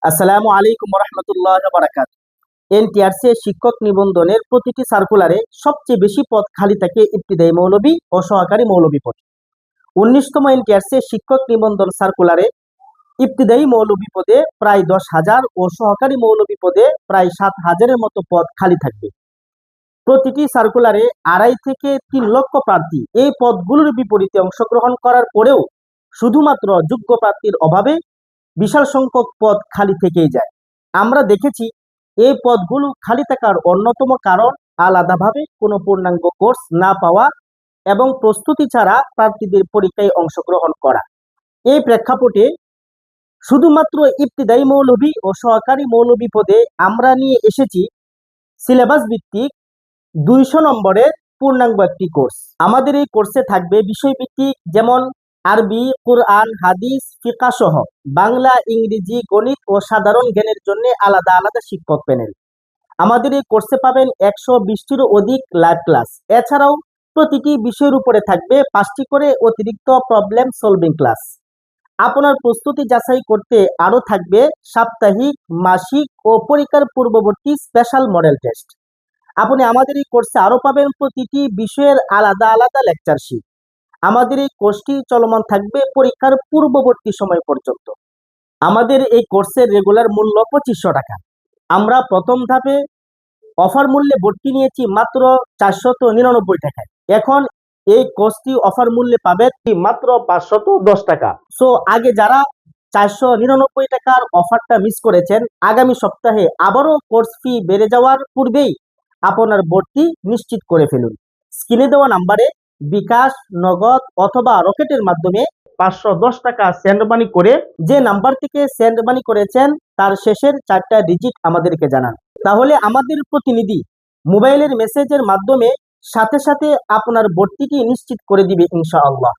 আসসালামু আলাইকুম রহমতুল্লাহ বারাকাত। এনটিআরসি শিক্ষক নিবন্ধনের প্রতিটি সার্কুলারে সবচেয়ে বেশি পদ খালি থাকে ইবতিদায়ী মৌলবী ও সহকারী মৌলবী পদ। 19তম এনটিআরসি শিক্ষক নিবন্ধন সার্কুলারে ইবতিদায়ী মৌলবী পদে প্রায় 10,000 ও সহকারী মৌলবী পদে প্রায় 7,000-এর মতো পদ খালি থাকবে। প্রতিটি সার্কুলারে 2.5 থেকে 3 লক্ষ প্রার্থী এই পদগুলোর বিপরীতে অংশগ্রহণ করার পরেও শুধুমাত্র যোগ্য প্রার্থীর অভাবে বিশাল সংখ্যক পদ খালি থেকেই যায়। আমরা দেখেছি এই পদগুলো খালি থাকার অন্যতম কারণ আলাদাভাবে কোনো পূর্ণাঙ্গ কোর্স না পাওয়া এবং প্রস্তুতি ছাড়া প্রার্থীদের পরীক্ষায় অংশগ্রহণ করা। এই প্রেক্ষাপটে শুধুমাত্র ইবতিদায়ী মৌলবী ও সহকারী মৌলবী পদে আমরা নিয়ে এসেছি সিলেবাস ভিত্তিক 200 নম্বরের পূর্ণাঙ্গ একটি কোর্স। আমাদের এই কোর্সে থাকবে বিষয়ভিত্তিক, যেমন আরবি, কোরআন, হাদিস, ফিকহ সহ বাংলা, ইংরেজি, গণিত ও সাধারণ জ্ঞানের জন্য আলাদা আলাদা শিক্ষক প্যানেল। আমাদের এই কোর্সে পাবেন 120টিরও অধিক লাইভ ক্লাস। এছাড়াও প্রতিটি বিষয়ের উপরে থাকবে 5টি করে অতিরিক্ত প্রবলেম সলভিং ক্লাস। আপনার প্রস্তুতি যাচাই করতে আরও থাকবে সাপ্তাহিক, মাসিক ও পরীক্ষার পূর্ববর্তী স্পেশাল মডেল টেস্ট। আপনি আমাদের এই কোর্সে আরও পাবেন প্রতিটি বিষয়ের আলাদা আলাদা লেকচার শিট। আমাদের এই কোর্সটি চলমান থাকবে পরীক্ষার পূর্ববর্তী সময় পর্যন্ত। আমাদের এই কোর্সের রেগুলার মূল্য 2500 টাকা। আমরা প্রথম ধাপে অফার মূল্যে ভর্তি নিয়েছি মাত্র 499 টাকায়। এখন এই কোর্সটি অফার মূল্যে পাবেন মাত্র 510 টাকা। সো আগে যারা 499 টাকার অফারটা মিস করেছেন, আগামী সপ্তাহে আবারও কোর্স ফি বেড়ে যাওয়ার পূর্বেই আপনার ভর্তি নিশ্চিত করে ফেলুন। স্ক্রিনে দেওয়া নাম্বারে বিকাশ, নগদ অথবা রকেটের মাধ্যমে 510 টাকা সেন্ড মানি করে যে নাম্বার থেকে সেন্ড মানি করেছেন তার শেষের 4টা ডিজিট আমাদেরকে জানান। তাহলে আমাদের প্রতিনিধি মোবাইলের মেসেজের মাধ্যমে সাথে সাথে আপনার ভর্তিটি নিশ্চিত করে দিবে ইনশাআল্লাহ।